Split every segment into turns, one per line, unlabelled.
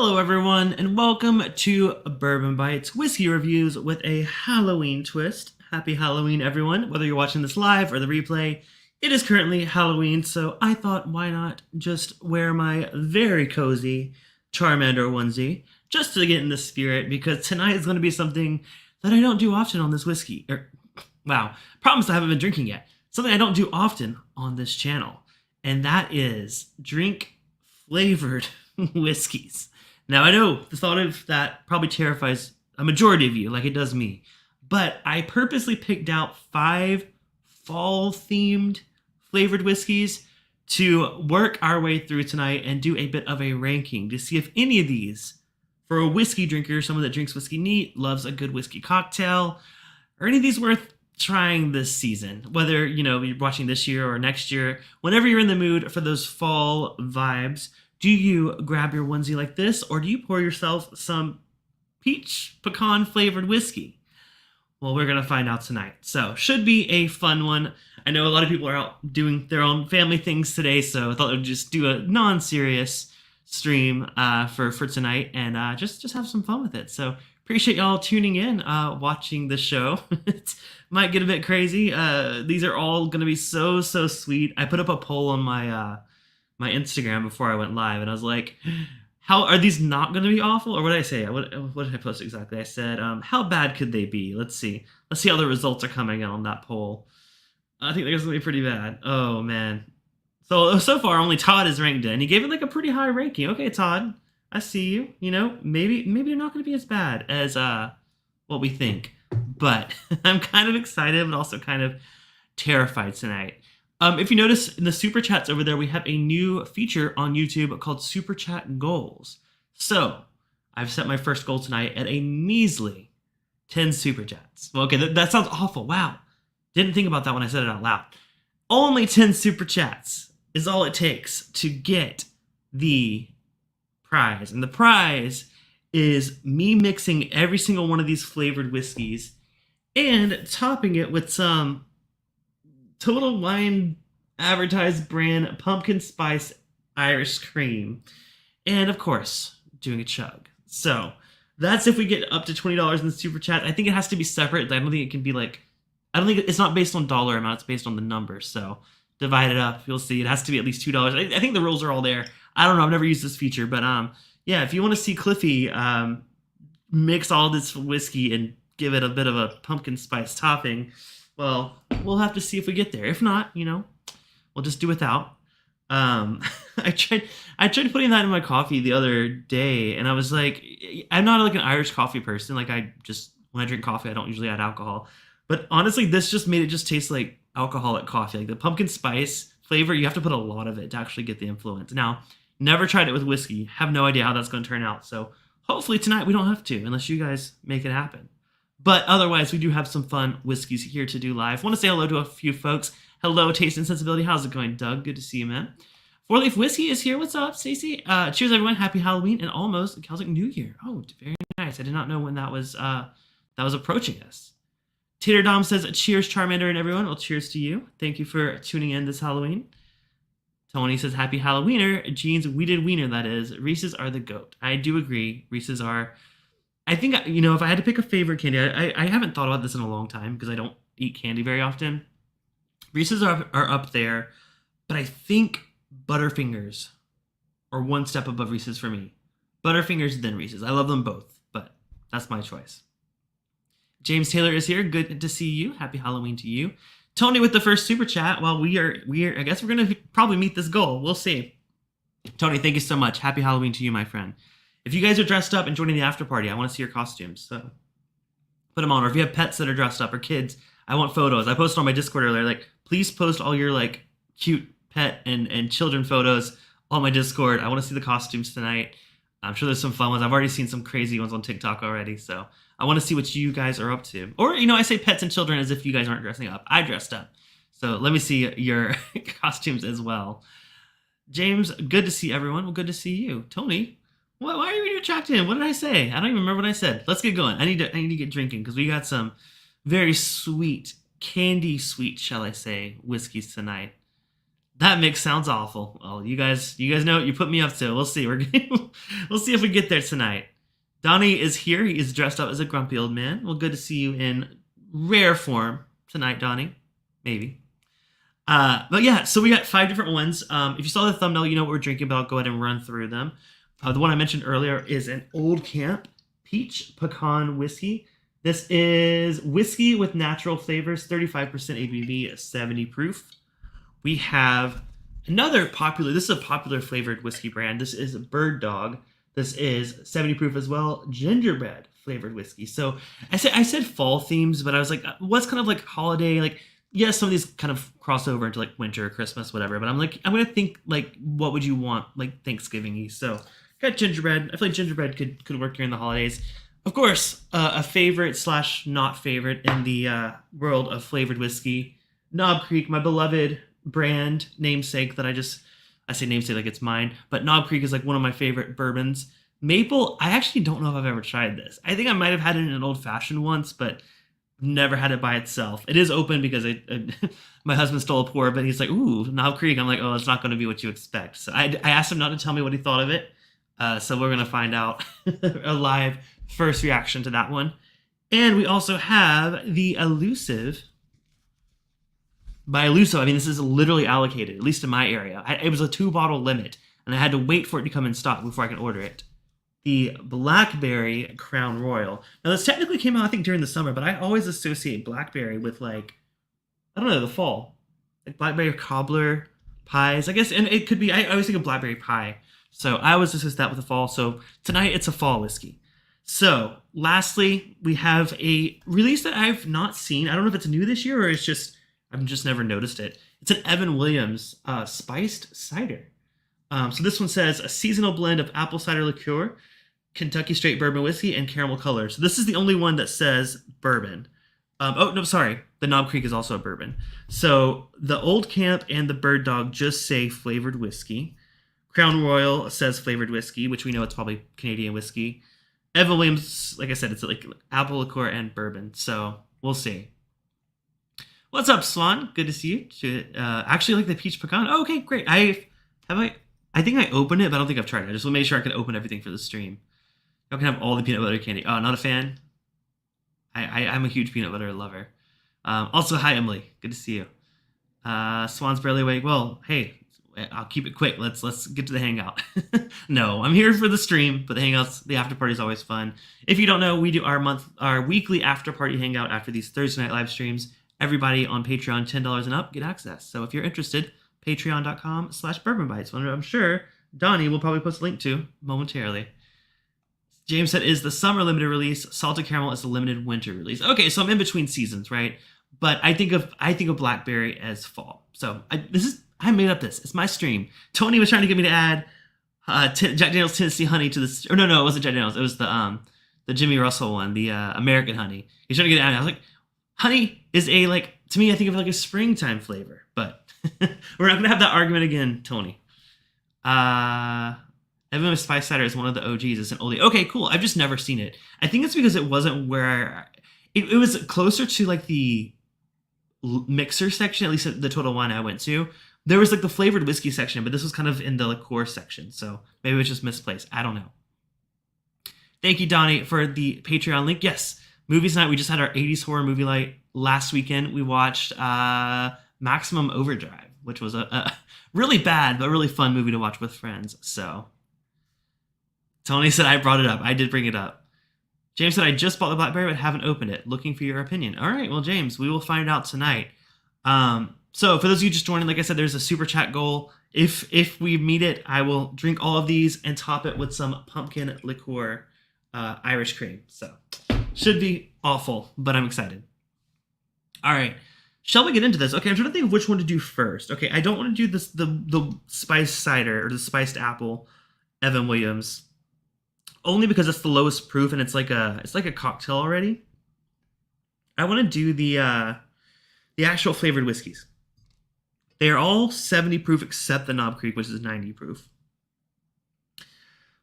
Hello, everyone, and welcome to Bourbon Bites Whiskey Reviews with a Halloween twist. Happy Halloween, everyone. Whether you're watching this live or the replay, it is currently Halloween, so I thought, why not just wear my very cozy Charmander onesie just to get in the spirit, because tonight is going to be something that I don't do often on this whiskey. Promise I haven't been drinking yet. Something I don't do often on this channel, and that is drink flavored whiskeys. Now, I know the thought of that probably terrifies a majority of you, like it does me, but I purposely picked out 5 fall-themed flavored whiskeys to work our way through tonight and do a bit of a ranking to see if any of these, for a whiskey drinker, someone that drinks whiskey neat, loves a good whiskey cocktail, are any of these worth trying this season, whether you're watching this year or next year. Whenever you're in the mood for those fall vibes, do you grab your onesie like this, or do you pour yourself some peach pecan flavored whiskey? Well, we're gonna find out tonight. So should be a fun one. I know a lot of people are out doing their own family things today, so I thought I'd just do a non-serious stream for tonight and just have some fun with it. So appreciate y'all tuning in, watching the show. It might get a bit crazy. These are all going to be so sweet. I put up a poll on my my Instagram before I went live, and I was like, how are these not going to be awful? Or what did I say? What did I post exactly? I said, how bad could they be? Let's see how the results are coming in on that poll. I think they're going to be pretty bad. Oh, man. So far, only Todd is ranked in. He gave it like a pretty high ranking. Okay, Todd, I see you. Maybe they're not going to be as bad as what we think. But I'm kind of excited, but also kind of terrified tonight. If you notice in the super chats over there, we have a new feature on YouTube called Super Chat Goals. So I've set my first goal tonight at a measly 10 super chats. Well, okay, that sounds awful. Wow. Didn't think about that when I said it out loud. Only 10 super chats is all it takes to get the prize. And the prize is me mixing every single one of these flavored whiskeys and topping it with some Total Wine advertised brand pumpkin spice Irish cream. And of course, doing a chug. So that's if we get up to $20 in the super chat. I think it has to be separate. I don't think it can be it's not based on dollar amount, it's based on the number. So divide it up, you'll see it has to be at least $2. I think the rules are all there. I don't know, I've never used this feature, but yeah, if you want to see Cliffy mix all this whiskey and give it a bit of a pumpkin spice topping, well, we'll have to see if we get there. If not, we'll just do without. I tried putting that in my coffee the other day, and I was like, I'm not like an Irish coffee person. Like when I drink coffee, I don't usually add alcohol. But honestly, this just made it just taste like alcoholic coffee. Like the pumpkin spice flavor, you have to put a lot of it to actually get the influence. Now, never tried it with whiskey. Have no idea how that's going to turn out. So hopefully tonight we don't have to, unless you guys make it happen. But otherwise, we do have some fun whiskeys here to do live. Want to say hello to a few folks. Hello, Taste and Sensibility. How's it going, Doug? Good to see you, man. Four Leaf Whiskey is here. What's up, Stacey? Cheers, everyone. Happy Halloween and almost Celtic New Year. Oh, very nice. I did not know when that was approaching us. Tater Dom says, cheers, Charmander and everyone. Well, cheers to you. Thank you for tuning in this Halloween. Tony says, happy Halloweener. Jeans, weeded wiener, that is. Reese's are the GOAT. I do agree. Reese's are... I think, if I had to pick a favorite candy, I haven't thought about this in a long time because I don't eat candy very often. Reese's are up there, but I think Butterfingers are one step above Reese's for me. Butterfingers, then Reese's. I love them both, but that's my choice. James Taylor is here. Good to see you. Happy Halloween to you. Tony with the first super chat. Well, we are. I guess we're gonna probably meet this goal. We'll see. Tony, thank you so much. Happy Halloween to you, my friend. If you guys are dressed up and joining the after party, I want to see your costumes. So put them on. Or if you have pets that are dressed up or kids, I want photos. I posted on my Discord earlier, like, please post all your like cute pet and children photos on my Discord. I want to see the costumes tonight. I'm sure there's some fun ones. I've already seen some crazy ones on TikTok already. So I want to see what you guys are up to. Or, I say pets and children as if you guys aren't dressing up. I dressed up. So let me see your costumes as well. James, good to see everyone. Well, good to see you. Tony, why are you even checked in? What did I say? I don't even remember what I said. Let's get going. I need to get drinking because we got some very sweet, candy sweet, shall I say, whiskeys tonight. That mix sounds awful. Well, you guys know what you put me up to. We'll see. We'll see if we get there tonight. Donnie is here. He is dressed up as a grumpy old man. Well, good to see you in rare form tonight, Donnie. Maybe. But yeah, so we got 5 different ones. If you saw the thumbnail, you know what we're drinking, but I'll go ahead and run through them. The one I mentioned earlier is an Old Camp Peach Pecan Whiskey. This is whiskey with natural flavors, 35% ABV, 70 proof. We have another popular, this is a popular flavored whiskey brand. This is Bird Dog. This is 70 proof as well, gingerbread flavored whiskey. So I said fall themes, but I was like, what's kind of like holiday, like, yes, some of these kind of cross over into like winter, Christmas, whatever. But I'm like, I'm gonna think like, what would you want like Thanksgiving-y? So got gingerbread. I feel like gingerbread could work during the holidays. Of course, a favorite / not favorite in the world of flavored whiskey, Knob Creek, my beloved brand namesake that I say namesake like it's mine, but Knob Creek is like one of my favorite bourbons. Maple, I actually don't know if I've ever tried this. I think I might have had it in an old fashioned once, but never had it by itself. It is open because my husband stole a pour, but he's like, ooh, Knob Creek. I'm like, oh, it's not going to be what you expect. So I asked him not to tell me what he thought of it. So we're going to find out a live first reaction to that one. And we also have the Elusive. By Elusive, I mean, this is literally allocated, at least in my area. It was a 2-bottle limit, and I had to wait for it to come in stock before I could order it. The Blackberry Crown Royal. Now, this technically came out, I think, during the summer, but I always associate Blackberry with, like, I don't know, the fall. Like Blackberry cobbler pies, I guess, and it could be, I always think of Blackberry pie. So I always associate that with the fall. So tonight, it's a fall whiskey. So, lastly, we have a release that I've not seen. I don't know if it's new this year or it's just, I've just never noticed it. It's an Evan Williams spiced cider. So this one says a seasonal blend of apple cider liqueur, Kentucky straight bourbon whiskey, and caramel color. So this is the only one that says bourbon. Oh, no, sorry. The Knob Creek is also a bourbon. So the Old Camp and the Bird Dog just say flavored whiskey. Crown Royal says flavored whiskey, which we know it's probably Canadian whiskey. Evan Williams, like I said, it's like apple liqueur and bourbon. So we'll see. What's up, Swan? Good to see you. Actually, like the peach pecan. Oh, okay, great. I think I opened it, but I don't think I've tried it. I just want to make sure I can open everything for the stream. Y'all can have all the peanut butter candy. Oh, not a fan? I'm a huge peanut butter lover. Also, hi, Emily. Good to see you. Swan's barely awake. Well, hey, I'll keep it quick. Let's get to the hangout. No, I'm here for the stream, but the hangouts, the after party is always fun. If you don't know, we do our weekly after party hangout after these Thursday night live streams. Everybody on Patreon, $10 and up, get access. So if you're interested, patreon.com/bourbonbites. I'm sure Donnie will probably post a link to momentarily. James said, is the summer limited release, salted caramel is the limited winter release. Okay, so I'm in between seasons, right? But I think of Blackberry as fall. So I made up this. It's my stream. Tony was trying to get me to add Jack Daniel's Tennessee Honey to this. Or no, it wasn't Jack Daniel's. It was the Jimmy Russell one, the American Honey. He's trying to get it added. I was like, honey is a, like, to me, I think of like a springtime flavor. But we're not going to have that argument again, Tony. Evan with Spice Cider is one of the OGs. It's an oldie. Okay, cool. I've just never seen it. I think it's because it wasn't where... It was closer to like the mixer section, at least at the Total Wine I went to. There was like the flavored whiskey section, but this was kind of in the liqueur section. So maybe it was just misplaced. I don't know. Thank you, Donnie, for the Patreon link. Yes, movies night. We just had our 80s horror movie night last weekend. We watched Maximum Overdrive, which was a really bad but really fun movie to watch with friends. So Tony said I brought it up. I did bring it up. James said I just bought the Blackberry but haven't opened it. Looking for your opinion. All right, well, James, we will find out tonight. So for those of you just joining, like I said, there's a super chat goal. If we meet it, I will drink all of these and top it with some pumpkin liqueur Irish cream. So should be awful, but I'm excited. All right. Shall we get into this? Okay, I'm trying to think of which one to do first. Okay, I don't want to do this the spiced cider or the spiced apple Evan Williams. Only because it's the lowest proof and it's like a cocktail already. I want to do the actual flavored whiskeys. They are all 70 proof except the Knob Creek, which is 90 proof.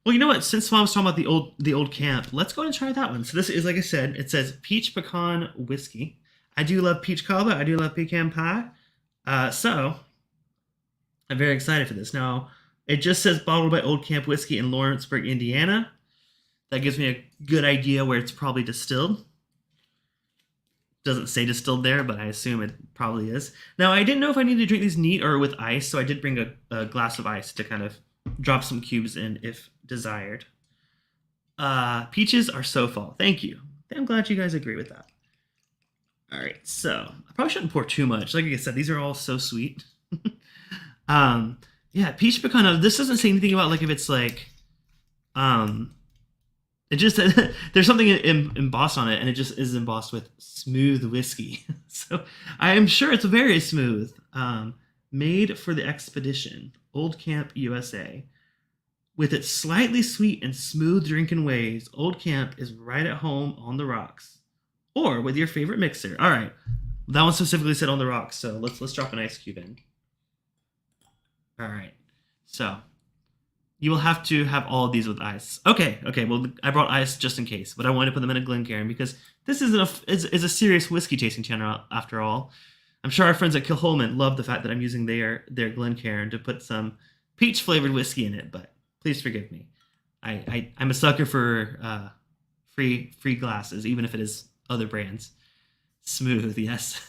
Well, you know what? Since Mom was talking about the old camp, let's go and try that one. So this is, like I said, it says peach pecan whiskey. I do love peach cobbler. I do love pecan pie. So I'm very excited for this. Now, it just says bottled by Old Camp Whiskey in Lawrenceburg, Indiana. That gives me a good idea where it's probably distilled. Doesn't say distilled there, but I assume it probably is. Now, I didn't know if I needed to drink these neat or with ice, so I did bring a glass of ice to kind of drop some cubes in if desired. Peaches are so fall. Thank you. I'm glad you guys agree with that. All right, so I probably shouldn't pour too much. Like I said, these are all so sweet. Yeah, peach pecan. This doesn't say anything about like if it's like, it just there's something embossed on it, and it just is embossed with smooth whiskey. So I am sure it's very smooth. Made for the expedition, Old Camp, USA. With its slightly sweet and smooth drinking ways, Old Camp is right at home on the rocks, or with your favorite mixer. All right, that one specifically said on the rocks, so let's drop an ice cube in. All right, so you will have to have all of these with ice. Okay. Well, I brought ice just in case, but I wanted to put them in a Glencairn because this is a serious whiskey tasting channel after all. I'm sure our friends at Kilholman love the fact that I'm using their Glencairn to put some peach flavored whiskey in it, but please forgive me. I'm a sucker for free glasses, even if it is other brands. Smooth, yes.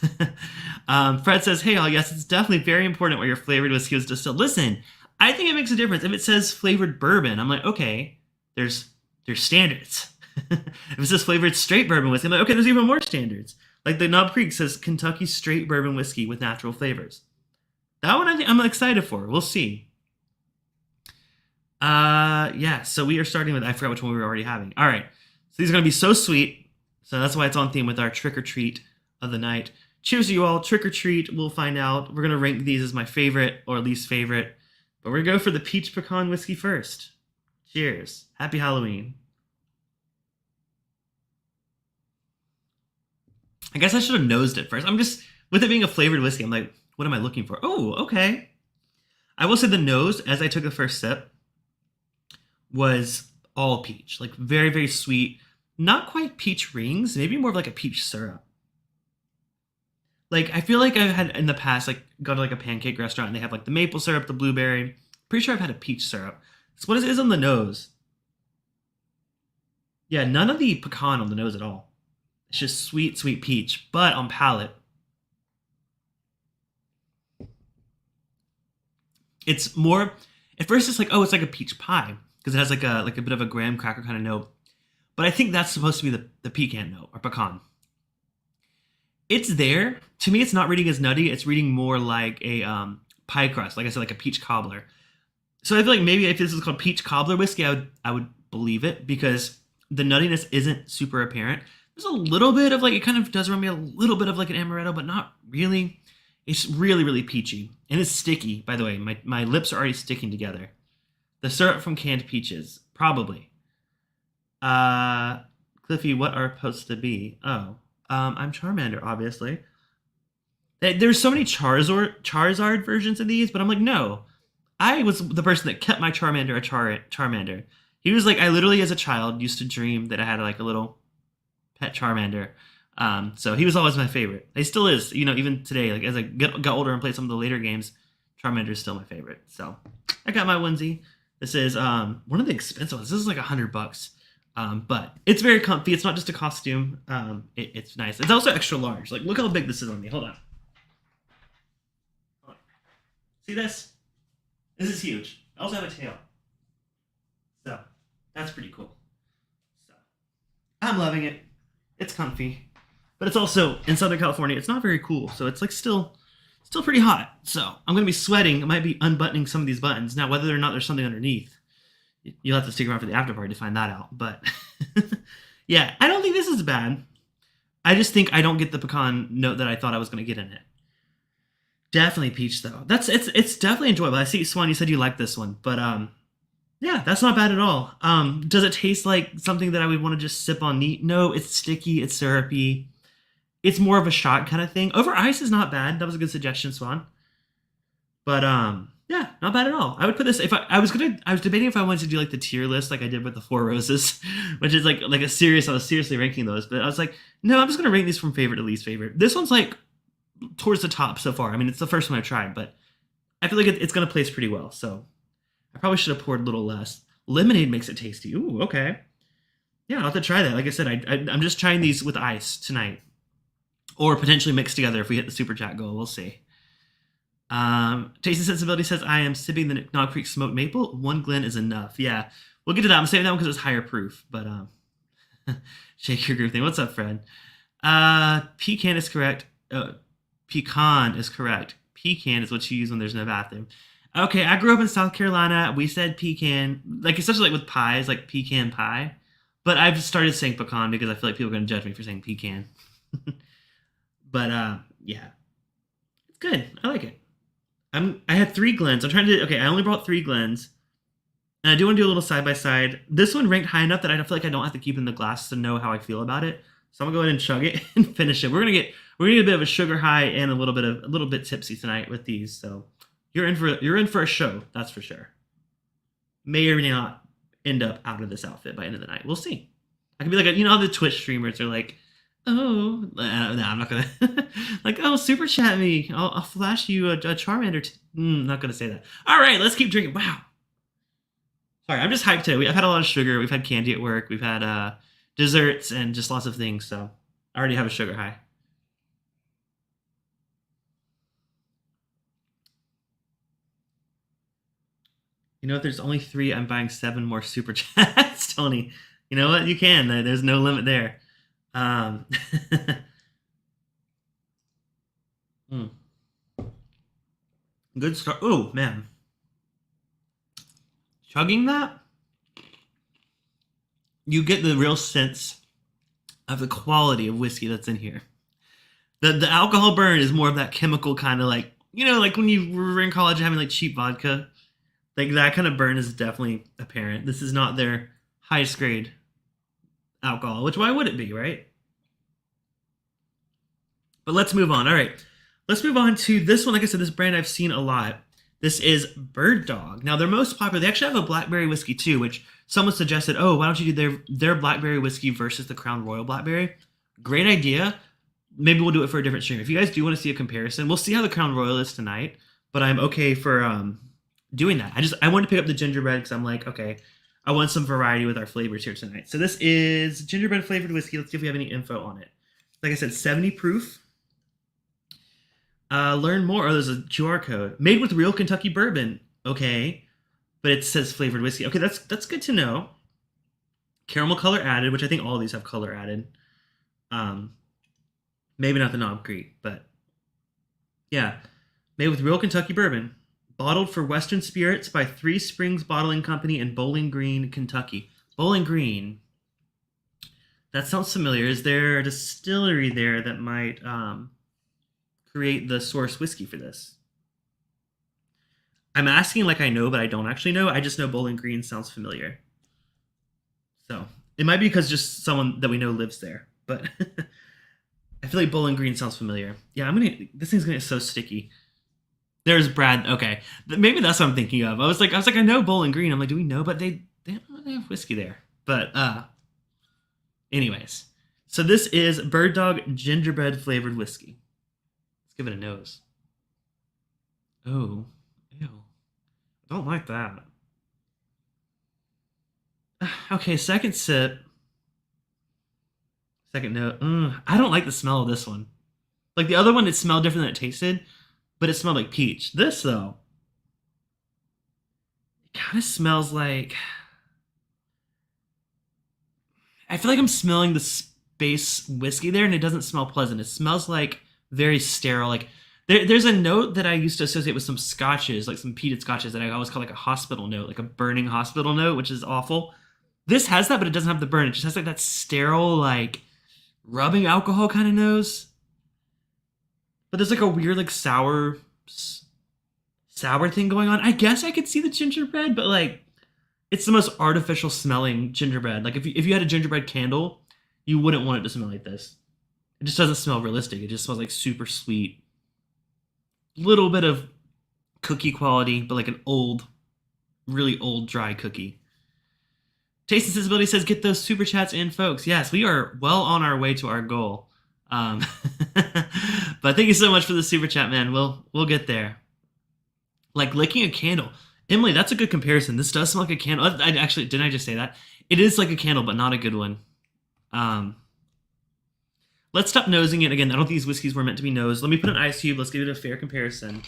Fred says, hey, all, yes, it's definitely very important where your flavored whiskey is distilled. Listen, I think it makes a difference. If it says flavored bourbon, I'm like, okay, there's standards. If it says flavored straight bourbon whiskey, I'm like, okay, there's even more standards. Like the Knob Creek says Kentucky straight bourbon whiskey with natural flavors. That one I'm excited for. We'll see. Yeah, so we are starting with, I forgot which one we were already having. All right, so these are going to be so sweet. So that's why it's on theme with our trick or treat of the night. Cheers to you all. Trick or treat, we'll find out. We're going to rank these as my favorite or least favorite. But we're going to go for the peach pecan whiskey first. Cheers. Happy Halloween. I guess I should have nosed it first. I'm just, with it being a flavored whiskey, I'm like, what am I looking for? Oh, okay. I will say the nose, as I took the first sip, was all peach. Like very, very sweet. Not quite peach rings, maybe more of like a peach syrup. Like, I feel like I've had in the past, like, go to like a pancake restaurant and they have like the maple syrup, the blueberry. Pretty sure I've had a peach syrup. That's what it is on the nose. Yeah, none of the pecan on the nose at all. It's just sweet, sweet peach, but on palate, it's more, at first it's like, oh, it's like a peach pie because it has like a bit of a graham cracker kind of note. But I think that's supposed to be the pecan note, or pecan. It's there. To me, it's not reading as nutty. It's reading more like a pie crust. Like I said, like a peach cobbler. So I feel like maybe if this was called peach cobbler whiskey, I would believe it because the nuttiness isn't super apparent. There's a little bit of like, it kind of does remind me a little bit of like an amaretto, but not really. It's really, really peachy. And it's sticky, by the way. My lips are already sticking together. The syrup from canned peaches, probably. Cliffy, what are supposed to be? Oh, I'm Charmander, obviously. There's so many Charizard versions of these, but I'm like, no. I was the person that kept my Charmander a Charmander. He was like, I literally as a child used to dream that I had like a little pet Charmander. So he was always my favorite. He still is, even today, like as I got older and played some of the later games, Charmander is still my favorite. So I got my onesie. This is one of the expensive ones. This is like $100. But it's very comfy. It's not just a costume. It's nice. It's also extra large. Like, look how big this is on me. Hold on. See this? This is huge. I also have a tail. So, that's pretty cool. So, I'm loving it. It's comfy. But it's also, in Southern California, it's not very cool. So, it's like still pretty hot. So, I'm going to be sweating. I might be unbuttoning some of these buttons. Now, whether or not there's something underneath, you'll have to stick around for the after party to find that out. But yeah, I don't think this is bad. I just think I don't get the pecan note that I thought I was going to get in it. Definitely peach though. It's definitely enjoyable. I see, Swan, you said you liked this one, but yeah, that's not bad at all. Does it taste like something that I would want to just sip on neat? No, it's sticky, it's syrupy. It's more of a shot kind of thing. Over ice is not bad. That was a good suggestion, Swan. But yeah, not bad at all. I would put this, if I was debating if I wanted to do like the tier list like I did with the Four Roses, which is like I was seriously ranking those, but I was like, no, I'm just gonna rank these from favorite to least favorite. This one's like towards the top so far. I mean, it's the first one I've tried, but I feel like it's gonna place pretty well. So I probably should have poured a little less. Lemonade makes it tasty. Ooh, okay. Yeah, I'll have to try that. Like I said, I'm just trying these with ice tonight, or potentially mixed together if we hit the super chat goal. We'll see. Taste and Sensibility says I am sipping the Nog Creek smoked maple. One Glen is enough. Yeah, we'll get to that. I'm saving that one because it's higher proof. But shake your groove thing. What's up, Fred? Pecan is correct. Pecan is correct. Pecan is what you use when there's no bathroom. Okay, I grew up in South Carolina. We said pecan, like especially like with pies, like pecan pie. But I've started saying pecan because I feel like people are gonna judge me for saying pecan. But yeah, it's good. I like it. I had 3 Glens. I'm trying to. Okay, I only brought 3 Glens, and I do want to do a little side by side. This one ranked high enough that I feel like I don't have to keep it in the glass to know how I feel about it. So I'm gonna go ahead and chug it and finish it. We're gonna get a bit of a sugar high and a little bit tipsy tonight with these. So you're in for a show, that's for sure. May or may not end up out of this outfit by the end of the night. We'll see. I could be like, how the Twitch streamers are like, oh, no, I'm not gonna like, oh, super chat me. I'll flash you a Charmander. Not gonna say that. All right, let's keep drinking. Wow. Sorry, I'm just hyped today. I've had a lot of sugar. We've had candy at work. We've had desserts and just lots of things. So I already have a sugar high. If there's only 3, I'm buying 7 more super chats, Tony. You know what? You can. There's no limit there. Good start. Oh, man. Chugging that, you get the real sense of the quality of whiskey that's in here. The alcohol burn is more of that chemical kind of like, like when you were in college having like cheap vodka. Like that kind of burn is definitely apparent. This is not their highest grade alcohol, which why would it be, right? But let's move on. All right. Let's move on to this one. Like I said, this brand I've seen a lot. This is Bird Dog. Now, they're most popular. They actually have a blackberry whiskey too, which someone suggested, oh, why don't you do their blackberry whiskey versus the Crown Royal blackberry? Great idea. Maybe we'll do it for a different stream. If you guys do want to see a comparison, we'll see how the Crown Royal is tonight, but I'm okay for doing that. I wanted to pick up the gingerbread because I'm like, okay, I want some variety with our flavors here tonight. So this is gingerbread flavored whiskey. Let's see if we have any info on it. Like I said, 70 proof. Learn more. Oh, there's a QR code. Made with real Kentucky bourbon. Okay. But it says flavored whiskey. Okay, that's good to know. Caramel color added, which I think all of these have color added. Maybe not the Knob Creek, but yeah. Made with real Kentucky bourbon. Bottled for Western Spirits by Three Springs Bottling Company in Bowling Green, Kentucky. Bowling Green. That sounds familiar. Is there a distillery there that might create the source whiskey for this? I'm asking like I know, but I don't actually know. I just know Bowling Green sounds familiar. So it might be because just someone that we know lives there, but I feel like Bowling Green sounds familiar. Yeah, this thing's gonna get so sticky. There's Brad. Okay, maybe that's what I'm thinking of. I was like, I know Bowling Green. I'm like, do we know? But they have whiskey there. But anyways, so this is Bird Dog gingerbread flavored whiskey. Let's give it a nose. Oh, ew! I don't like that. Okay, second sip. Second note. I don't like the smell of this one. Like the other one, it smelled different than it tasted. But it smelled like peach. This, though, it kind of smells like... I feel like I'm smelling the space whiskey there, and it doesn't smell pleasant. It smells like very sterile. Like there's a note that I used to associate with some scotches, like some peated scotches, that I always call like a hospital note, like a burning hospital note, which is awful. This has that, but it doesn't have the burn. It just has like that sterile, like rubbing alcohol kind of nose. But there's like a weird, like sour thing going on. I guess I could see the gingerbread, but like, it's the most artificial smelling gingerbread. Like if you had a gingerbread candle, you wouldn't want it to smell like this. It just doesn't smell realistic. It just smells like super sweet. Little bit of cookie quality, but like an old, really old dry cookie. Taste and Sensibility says, get those super chats in, folks. Yes, we are well on our way to our goal. But thank you so much for the super chat, man. We'll get there. Like licking a candle. Emily, that's a good comparison. This does smell like a candle. Actually, didn't I just say that? It is like a candle, but not a good one. Um, let's stop nosing it again. I don't think these whiskeys were meant to be nosed. Let me put an ice cube. Let's give it a fair comparison.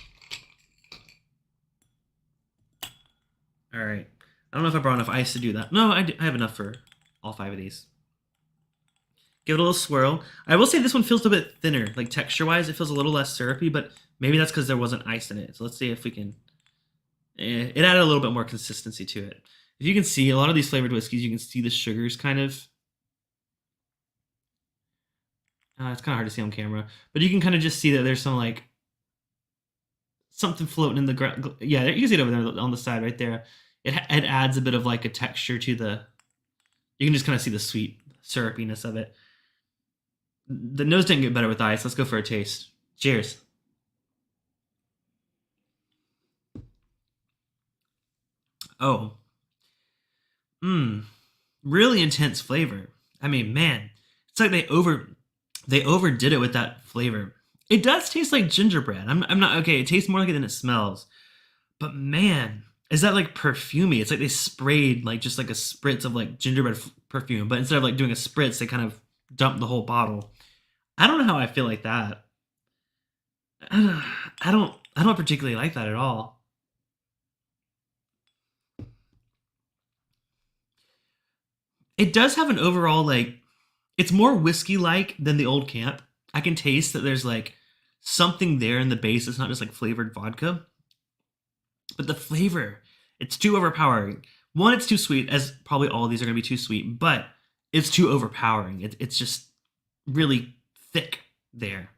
All right. I don't know if I brought enough ice to do that. No, I have enough for all 5 of these. Give it a little swirl. I will say this one feels a bit thinner, like texture-wise. It feels a little less syrupy, but maybe that's because there wasn't ice in it. So let's see if we can... It added a little bit more consistency to it. If you can see, a lot of these flavored whiskeys, you can see the sugars kind of... it's kind of hard to see on camera. But you can kind of just see that there's some, like... something floating in the ground. Yeah, you can see it over there on the side right there. It adds a bit of, like, a texture to the... You can just kind of see the sweet syrupiness of it. The nose didn't get better with ice. Let's go for a taste. Cheers. Oh. Really intense flavor. I mean, man, it's like they overdid it with that flavor. It does taste like gingerbread. I'm not okay. It tastes more like it than it smells. But man, is that like perfumey? It's like they sprayed like just like a spritz of like gingerbread perfume, but instead of like doing a spritz, they kind of dumped the whole bottle. I don't know how I feel like that. I don't particularly like that at all. It does have an overall like it's more whiskey like than the old camp. I can taste that there's like something there in the base. It's not just like flavored vodka, but the flavor, it's too overpowering. One, it's too sweet, as probably all of these are going to be too sweet, but it's too overpowering. It's just really thick there.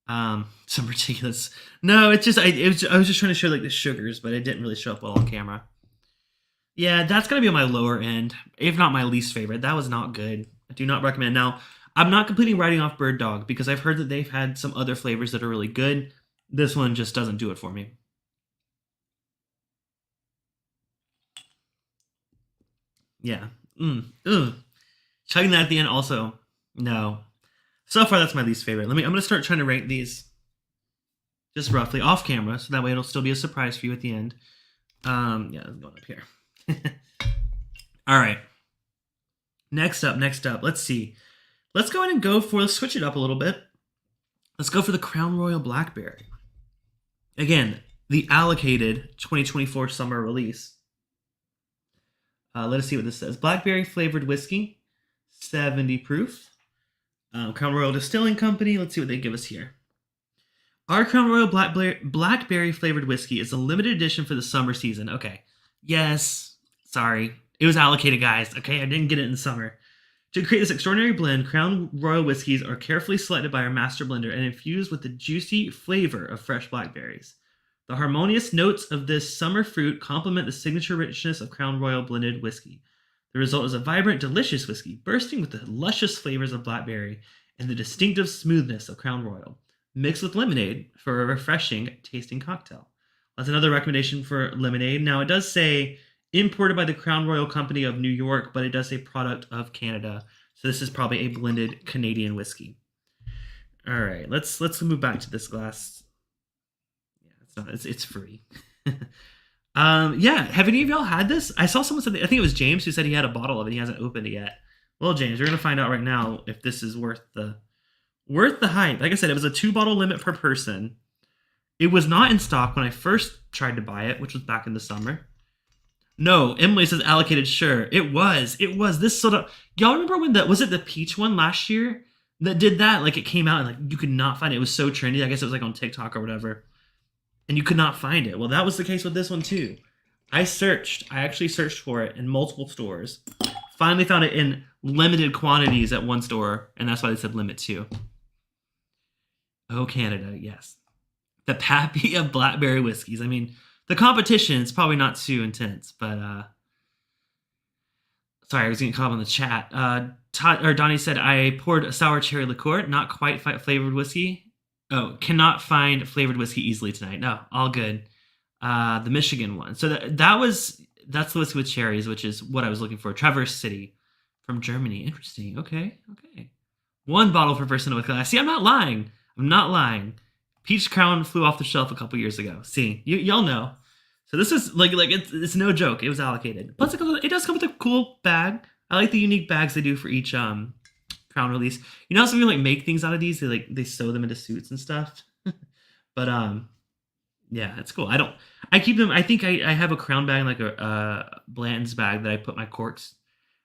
Some ridiculous. No, it's just I was just trying to show like the sugars, but it didn't really show up well on camera. Yeah, that's gonna be on my lower end, if not my least favorite. That was not good. I do not recommend. Now, I'm not completely writing off Bird Dog because I've heard that they've had some other flavors that are really good. This one just doesn't do it for me. Yeah. Ugh. Chugging that at the end also. No. So far, that's my least favorite. I'm gonna start trying to rank these just roughly off camera, so that way it'll still be a surprise for you at the end. Yeah, I'm going up here. All right. Next up. Let's see. Let's go ahead and let's switch it up a little bit. Let's go for the Crown Royal Blackberry. Again, the allocated 2024 summer release. Let us see what this says. Blackberry flavored whiskey, 70 proof. Crown Royal Distilling Company. Let's see what they give us here. Our Crown Royal Blackberry flavored whiskey is a limited edition for the summer season. Okay. Yes. Sorry. It was allocated, guys. Okay, I didn't get it in the summer. To create this extraordinary blend, Crown Royal whiskeys are carefully selected by our master blender and infused with the juicy flavor of fresh blackberries. The harmonious notes of this summer fruit complement the signature richness of Crown Royal blended whiskey. The result is a vibrant, delicious whiskey, bursting with the luscious flavors of blackberry and the distinctive smoothness of Crown Royal, mixed with lemonade for a refreshing tasting cocktail. That's another recommendation for lemonade. Now, it does say imported by the Crown Royal Company of New York, but it does say product of Canada. So this is probably a blended Canadian whiskey. All right, let's move back to this glass. Yeah, it's free. Yeah, have any of y'all had this? I saw someone said, I think it was James who said he had a bottle of it. He hasn't opened it yet. Well, James, we're gonna find out right now if this is worth the hype. Like I said, it was a 2-bottle limit per person. It was not in stock when I first tried to buy it, which was back in the summer. No, Emily says allocated. Sure, it was. This sort of. Y'all remember when was it the peach one last year that did that? Like it came out and like you could not find it. It was so trendy. I guess it was like on TikTok or whatever, and you could not find it. Well, that was the case with this one too. I actually searched for it in multiple stores. Finally found it in limited quantities at one store, and that's why they said limit 2. Oh, Canada, yes. The Pappy of blackberry whiskeys. I mean, the competition is probably not too intense, but sorry, I was getting caught up on the chat. Donnie said I poured a sour cherry liqueur, not quite flavored whiskey. Oh, cannot find flavored whiskey easily tonight. No, all good. The Michigan one. So that's the whiskey with cherries, which is what I was looking for. Traverse City from Germany. Interesting. Okay. 1 bottle per person with glass. See, I'm not lying. Peach Crown flew off the shelf a couple years ago. See, y'all know. So this is like it's no joke. It was allocated. Plus, it does come with a cool bag. I like the unique bags they do for each Crown release. You know how some people like make things out of these? They sew them into suits and stuff. But yeah, it's cool. I keep them. I think I have a Crown bag, like a Blanton's bag that I put my corks.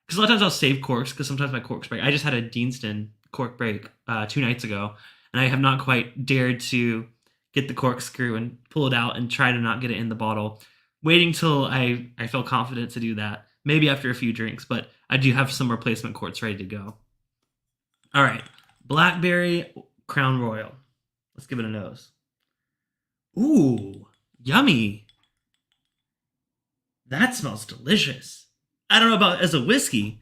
Because a lot of times I'll save corks because sometimes my corks break. I just had a Deanston cork break 2 nights ago, and I have not quite dared to get the corkscrew and pull it out and try to not get it in the bottle. Waiting till I feel confident to do that. Maybe after a few drinks, but I do have some replacement quarts ready to go. All right, Blackberry Crown Royal. Let's give it a nose. Ooh, yummy. That smells delicious. I don't know about as a whiskey,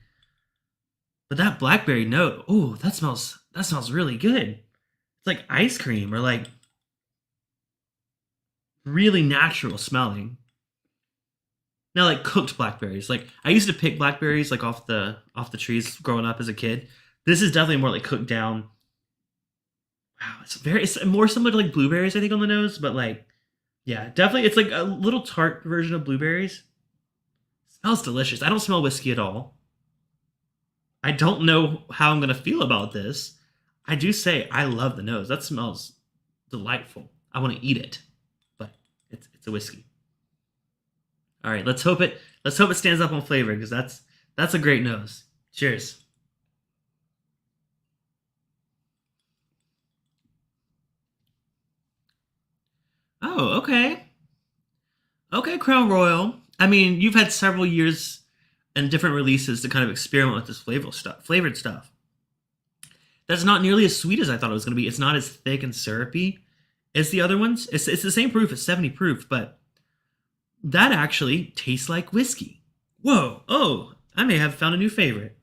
but that blackberry note, ooh, that smells really good. It's like ice cream or like really natural smelling. Now, like cooked blackberries. Like I used to pick blackberries like off the trees growing up as a kid. This is definitely more like cooked down. Wow, it's more similar to like blueberries, I think, on the nose, but like, yeah, definitely it's like a little tart version of blueberries. Smells delicious. I don't smell whiskey at all. I don't know how I'm gonna feel about this. I do say I love the nose. That smells delightful. I want to eat it, but it's a whiskey. All right, let's hope it stands up on flavor because that's a great nose. Cheers. Oh, okay. Okay, Crown Royal. I mean, you've had several years and different releases to kind of experiment with this flavored stuff. That's not nearly as sweet as I thought it was going to be. It's not as thick and syrupy as the other ones. It's the same proof. It's 70 proof, but that actually tastes like whiskey. Whoa. Oh, I may have found a new favorite.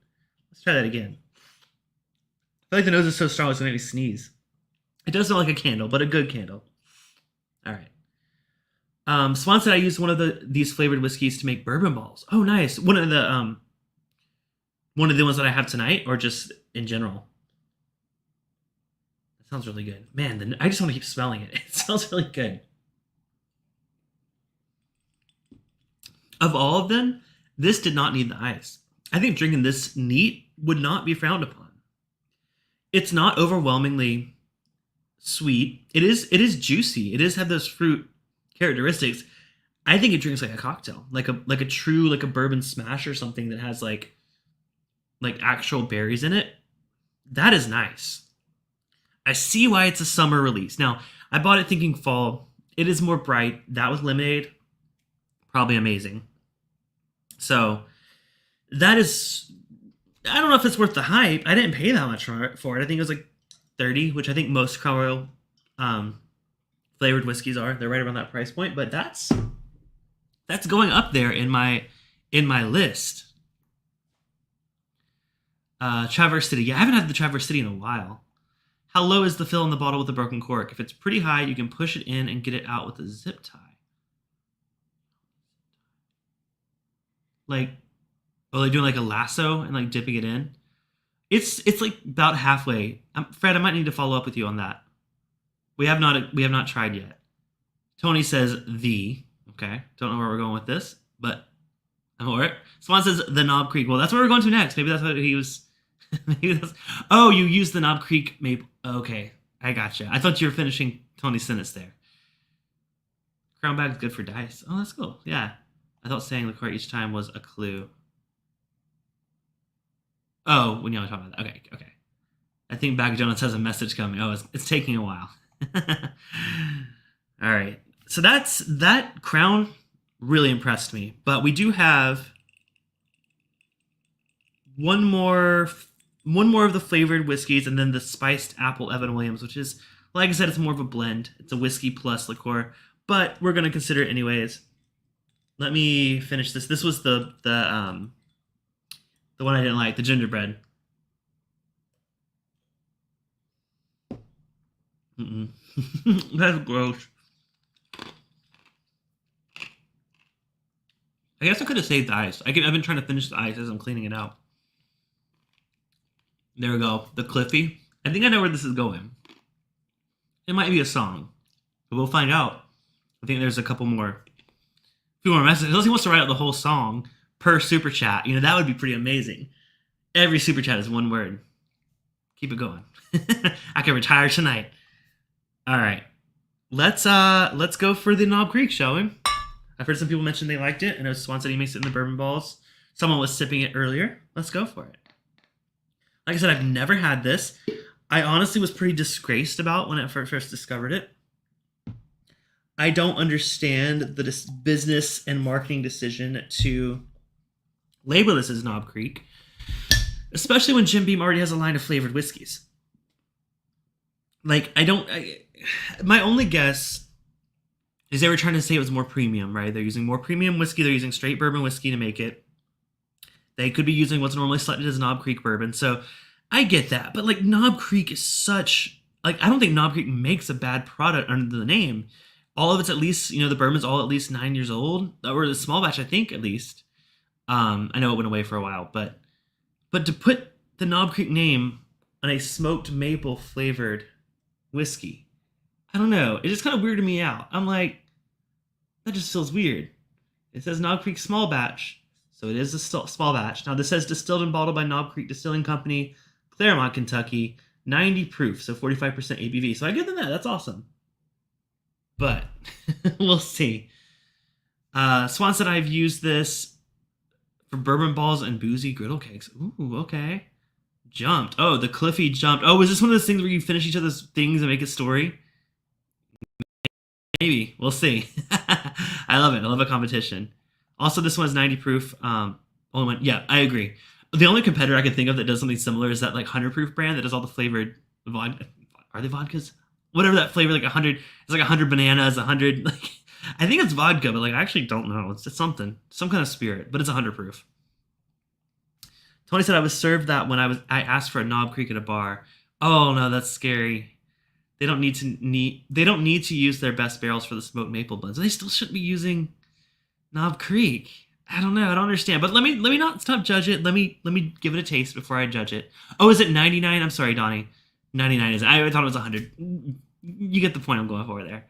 Let's try that again. I feel like the nose is so strong it's going to make me sneeze. It does smell like a candle, but a good candle. All right. Swan said I used one of these flavored whiskeys to make bourbon balls. Oh, nice. One of the ones that I have tonight, or just in general. That sounds really good, man. I just want to keep smelling it. It smells really good. Of all of them, this did not need the ice. I think drinking this neat would not be frowned upon. It's not overwhelmingly sweet. It is juicy. It does have those fruit characteristics. I think it drinks like a cocktail, like a true like a bourbon smash or something that has like actual berries in it. That is nice. I see why it's a summer release. Now, I bought it thinking fall. It is more bright. That was lemonade. Probably amazing. So that is, I don't know if it's worth the hype. I didn't pay that much for it. I think it was like 30, which I think most Crown Royal flavored whiskeys are. They're right around that price point, but that's going up there in my list. Traverse City. Yeah, I haven't had the Traverse City in a while. How low is the fill in the bottle with a broken cork? If it's pretty high, you can push it in and get it out with a zip tie. Like, oh, they're doing like a lasso and like dipping it in. It's like about halfway. Fred, I might need to follow up with you on that. We have not tried yet. Tony says the. Okay, don't know where we're going with this, but I'm over it. Swan says the Knob Creek. Well, that's where we're going to next. Maybe that's what he was. Maybe that's. Oh, you used the Knob Creek maple. Okay, I gotcha. I thought you were finishing Tony's sentence there. Crown bag's good for dice. Oh, that's cool. Yeah, I thought saying liqueur each time was a clue. Oh, when you were talking about that. Okay. I think Bag Donuts has a message coming. Oh, it's taking a while. All right. So that Crown really impressed me. But we do have one more of the flavored whiskeys, and then the spiced apple Evan Williams, which is, like I said, it's more of a blend. It's a whiskey plus liqueur, but we're gonna consider it anyways. Let me finish this. This was the one I didn't like, the gingerbread. That's gross. I guess I could have saved the ice. I've been trying to finish the ice as I'm cleaning it out. There we go. The Cliffy. I think I know where this is going. It might be a song, but we'll find out. I think there's a few more messages. Unless he wants to write out the whole song per super chat, that would be pretty amazing. Every super chat is one word. Keep it going. I can retire tonight. All right, let's go for the Knob Creek, shall we? I've heard some people mention they liked it. I know Swan said he makes it in the bourbon balls. Someone was sipping it earlier. Let's go for it. Like I said, I've never had this. I honestly was pretty disgraced about when I first discovered it. I don't understand the business and marketing decision to label this as Knob Creek, especially when Jim Beam already has a line of flavored whiskeys. Like, my only guess is they were trying to say it was more premium, right? They're using more premium whiskey. They're using straight bourbon whiskey to make it. They could be using what's normally selected as Knob Creek bourbon. So I get that. But like Knob Creek is such, like, I don't think Knob Creek makes a bad product under the name. All of it's at least, the bourbon's all at least 9 years old, or the small batch, I think, at least. I know it went away for a while, but to put the Knob Creek name on a smoked maple flavored whiskey, I don't know. It just kind of weirded me out. I'm like, that just feels weird. It says Knob Creek small batch, so it is a small batch. Now this says distilled and bottled by Knob Creek Distilling Company, Claremont, Kentucky, 90 proof, so 45% ABV. So I give them that. That's awesome. But we'll see. Swan said I've used this for bourbon balls and boozy griddle cakes. Ooh, okay. Jumped. Oh, the Cliffy jumped. Oh, is this one of those things where you finish each other's things and make a story? Maybe. We'll see. I love it. I love a competition. Also, this one's 90 proof. Only one. Yeah, I agree. The only competitor I can think of that does something similar is that like 100 proof brand that does all the flavored vodka. Are they vodkas? Whatever that flavor, like 100. It's like 100 bananas, 100. Like, I think it's vodka, but like I actually don't know. It's something, some kind of spirit, but it's 100 proof. Tony said I was served that when I asked for a Knob Creek at a bar. Oh no, that's scary. They don't need to use their best barrels for the smoked maple blends. They still shouldn't be using Knob Creek. I don't know. I don't understand. But let me not stop judge it. Let me give it a taste before I judge it. Oh, is it 99? I'm sorry, Donnie. 99 is. I thought it was 100. You get the point I'm going for there.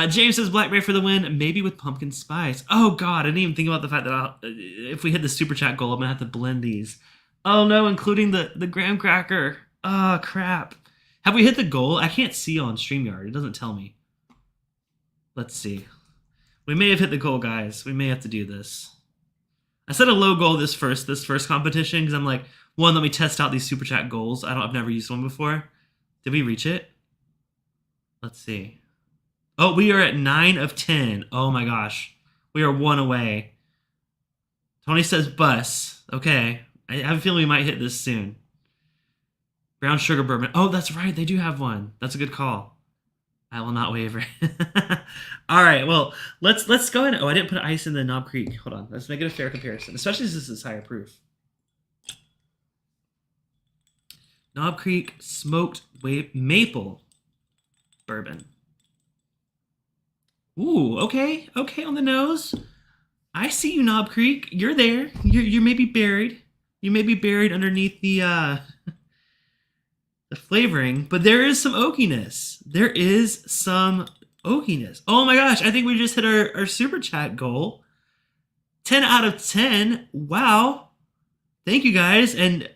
James says Blackberry for the win, maybe with pumpkin spice. Oh God, I didn't even think about the fact that if we hit the super chat goal, I'm gonna have to blend these. Oh no, including the graham cracker. Oh crap. Have we hit the goal? I can't see on StreamYard. It doesn't tell me. Let's see. We may have hit the goal, guys. We may have to do this. I set a low goal this first competition because I'm like, one, let me test out these super chat goals. I've never used one before. Did we reach it? Let's see. Oh, we are at 9 of 10. Oh my gosh. We are 1 away. Tony says bus. Okay. I have a feeling we might hit this soon. Brown sugar bourbon. Oh, that's right. They do have one. That's a good call. I will not waver. All right. Well, let's go ahead. Oh, I didn't put ice in the Knob Creek. Hold on. Let's make it a fair comparison, especially since this is higher proof. Knob Creek smoked maple bourbon. Ooh, okay. Okay on the nose. I see you, Knob Creek. You're there. You may be buried. You may be buried underneath the flavoring, but there is some oakiness. There is some oakiness. Oh my gosh, I think we just hit our super chat goal. 10 out of 10. Wow. Thank you guys, and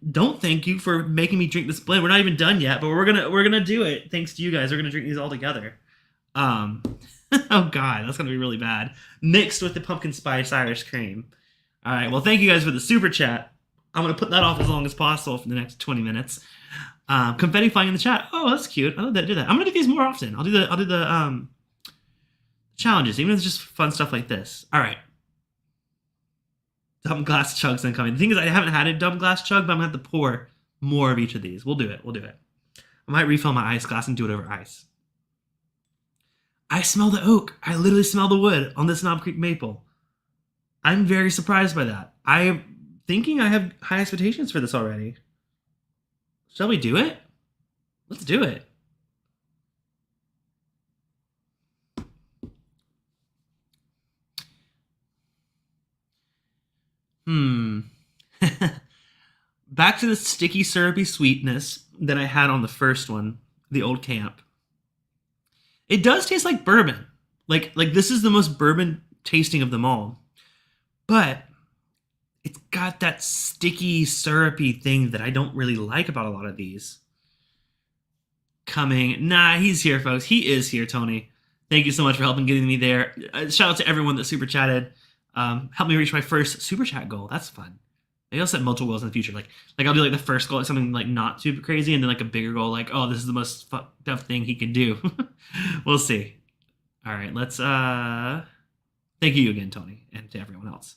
don't thank you for making me drink this blend. We're not even done yet, but we're gonna do it. Thanks to you guys. We're gonna drink these all together. Oh god, that's gonna be really bad. Mixed with the pumpkin spice Irish cream. All right, well, thank you guys for the super chat. I'm gonna put that off as long as possible for the next 20 minutes. Confetti flying in the chat. Oh, that's cute. I love that. Do that. I'm gonna do these more often. I'll do the challenges, even if it's just fun stuff like this. All right. Dumb glass chugs incoming. The thing is, I haven't had a dumb glass chug, but I'm gonna have to pour more of each of these. We'll do it. I might refill my ice glass and do it over ice. I smell the oak. I literally smell the wood on this Knob Creek maple. I'm very surprised by that. I'm thinking I have high expectations for this already. Shall we do it? Let's do it. Back to the sticky syrupy sweetness that I had on the first one, the old camp. It does taste like bourbon. Like this is the most bourbon tasting of them all. But it's got that sticky, syrupy thing that I don't really like about a lot of these. Coming. Nah, he's here, folks. He is here, Tony. Thank you so much for helping getting me there. Shout out to everyone that super chatted. Help me reach my first super chat goal. That's fun. Maybe I'll set multiple goals in the future. Like I'll do like the first goal, like something like not super crazy, and then like a bigger goal, like, oh, this is the most fucked up thing he can do. We'll see. All right, let's thank you again, Tony, and to everyone else.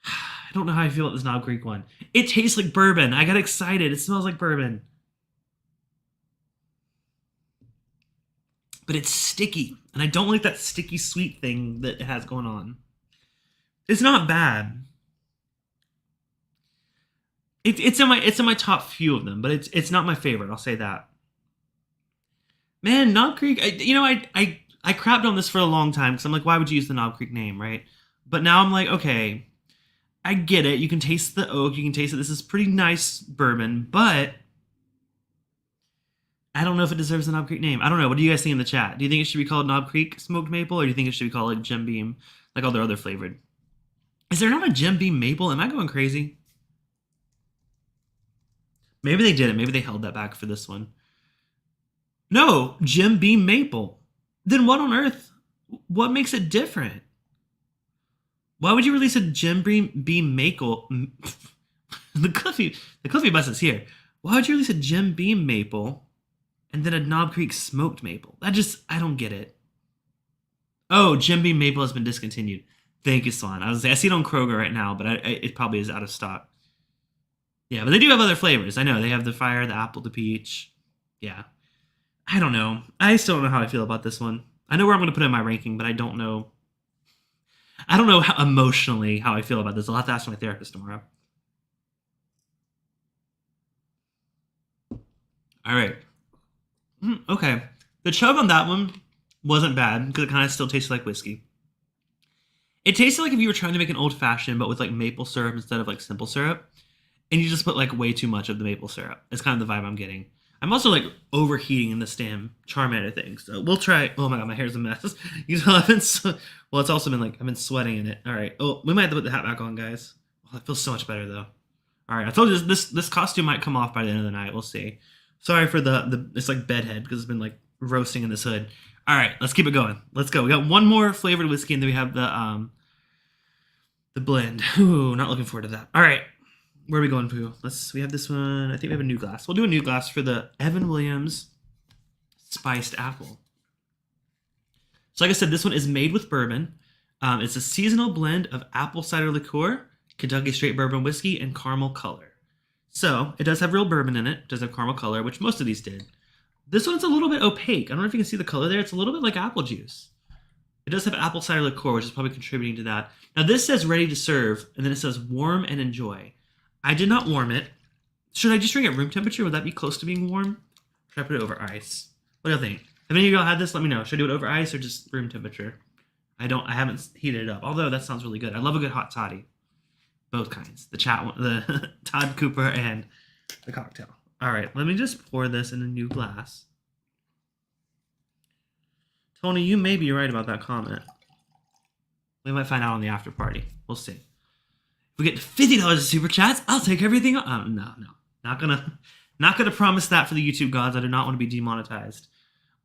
I don't know how I feel about this Knob Creek one. It tastes like bourbon. I got excited. It smells like bourbon. But it's sticky, and I don't like that sticky sweet thing that it has going on. It's not bad. It's in my top few of them, but it's not my favorite. I'll say that. Man, Knob Creek. I crapped on this for a long time because I'm like, why would you use the Knob Creek name, right? But now I'm like, okay, I get it. You can taste the oak. You can taste it. This is pretty nice bourbon, but I don't know if it deserves the Knob Creek name. I don't know. What do you guys think in the chat? Do you think it should be called Knob Creek Smoked Maple, or do you think it should be called like Jim Beam, like all their other flavored? Is there not a Jim Beam Maple? Am I going crazy? Maybe they did it. Maybe they held that back for this one. No, Jim Beam Maple. Then what on earth? What makes it different? Why would you release a Jim Beam Maple? the Cliffy bus is here. Why would you release a Jim Beam Maple and then a Knob Creek Smoked Maple? I don't get it. Oh, Jim Beam Maple has been discontinued. Thank you, Swan. I see it on Kroger right now, but it probably is out of stock. Yeah, but they do have other flavors. I know they have the fire, the apple, the peach. Yeah. I don't know. I still don't know how I feel about this one. I know where I'm going to put it in my ranking, but I don't know. I don't know how emotionally how I feel about this. I'll have to ask my therapist tomorrow. All right. Okay. The chug on that one wasn't bad because it kind of still tasted like whiskey. It tasted like if you were trying to make an old fashioned, but with like maple syrup instead of like simple syrup. And you just put like way too much of the maple syrup. It's kind of the vibe I'm getting. I'm also like overheating in this damn Charmander thing. So we'll try. Oh my god, my hair's a mess. You know, well, it's also been like I've been sweating in it. All right. Oh, we might have to put the hat back on, guys. Oh, it feels so much better though. All right. I told you this costume might come off by the end of the night. We'll see. Sorry for the it's like bedhead because it's been like roasting in this hood. All right, let's keep it going. Let's go. We got one more flavored whiskey, and then we have the blend. Ooh, not looking forward to that. All right. Where are we going, Pooh? We have this one. I think we have a new glass. We'll do a new glass for the Evan Williams Spiced Apple. So like I said, this one is made with bourbon. It's a seasonal blend of apple cider liqueur, Kentucky straight bourbon whiskey, and caramel color. So it does have real bourbon in it. It does have caramel color, which most of these did. This one's a little bit opaque. I don't know if you can see the color there. It's a little bit like apple juice. It does have apple cider liqueur, which is probably contributing to that. Now this says ready to serve, and then it says warm and enjoy. I did not warm it. Should I just drink at room temperature? Would that be close to being warm? Should I put it over ice? What do you think? Have any of y'all had this? Let me know. Should I do it over ice or just room temperature? I haven't heated it up. Although that sounds really good. I love a good hot toddy. Both kinds. The chat one, the Todd Cooper and the cocktail. All right, let me just pour this in a new glass. Tony, you may be right about that comment. We might find out on the after party. We'll see. If we get $50 of super chats, I'll take everything. No, not gonna promise that for the YouTube gods. I do not want to be demonetized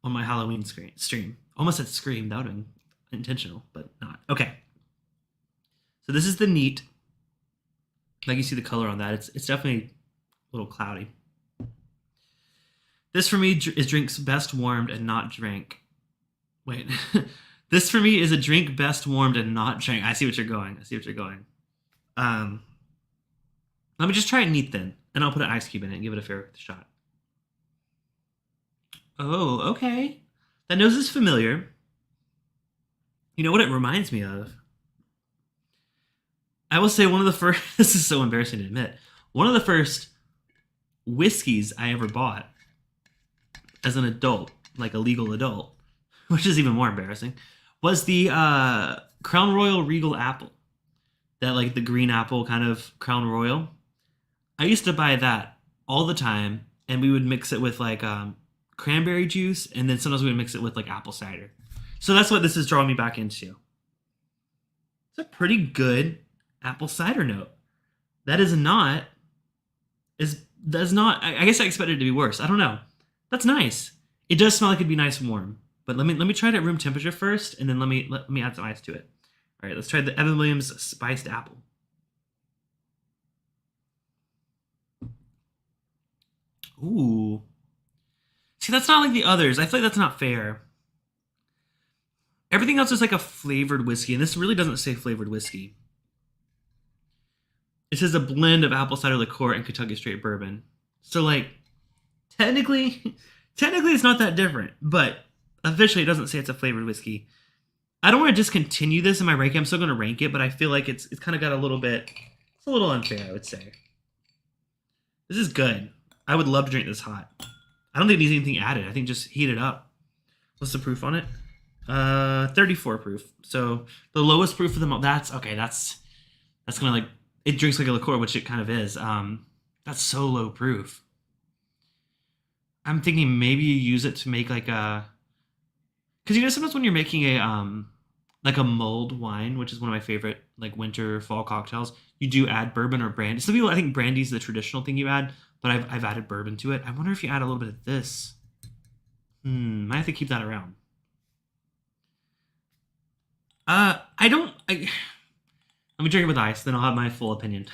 on my Halloween stream. Almost said scream. That would have been intentional, but not. Okay. So this is the neat. Like you see the color on that. It's definitely a little cloudy. This for me is drinks best warmed and not drank. Wait. This for me is a drink best warmed and not drank. I see what you're going. Let me just try it neat then, and I'll put an ice cube in it and give it a fair shot. Oh, okay. That nose is familiar. You know what it reminds me of? I will say one of the first, this is so embarrassing to admit, one of the first whiskeys I ever bought as an adult, like a legal adult, which is even more embarrassing, was the Crown Royal Regal Apple. That like the green apple kind of Crown Royal. I used to buy that all the time, and we would mix it with like cranberry juice, and then sometimes we would mix it with like apple cider. So that's what this is drawing me back into. It's a pretty good apple cider note. That is not is does not. I guess I expected it to be worse. I don't know. That's nice. It does smell like it'd be nice and warm. But let me try it at room temperature first, and then let me add some ice to it. All right, let's try the Evan Williams spiced apple. Ooh. See, that's not like the others. I feel like that's not fair. Everything else is like a flavored whiskey, and this really doesn't say flavored whiskey. It says a blend of apple cider liqueur and Kentucky straight bourbon. So like, technically it's not that different, but officially it doesn't say it's a flavored whiskey. I don't want to discontinue this in my ranking. I'm still going to rank it, but I feel like it's kind of got a little bit, it's a little unfair, I would say. This is good. I would love to drink this hot. I don't think it needs anything added. I think just heat it up. What's the proof on it? 34 proof. So the lowest proof of them all. That's okay. That's gonna like, it drinks like a liqueur, which it kind of is. That's so low proof. I'm thinking maybe you use it to make like a, because you know sometimes when you're making a like a mulled wine, which is one of my favorite like winter fall cocktails, you do add bourbon or brandy. Some people, I think brandy's the traditional thing you add, but I've added bourbon to it. I wonder if you add a little bit of this. Might have to keep that around. Let me drink it with ice, then I'll have my full opinion.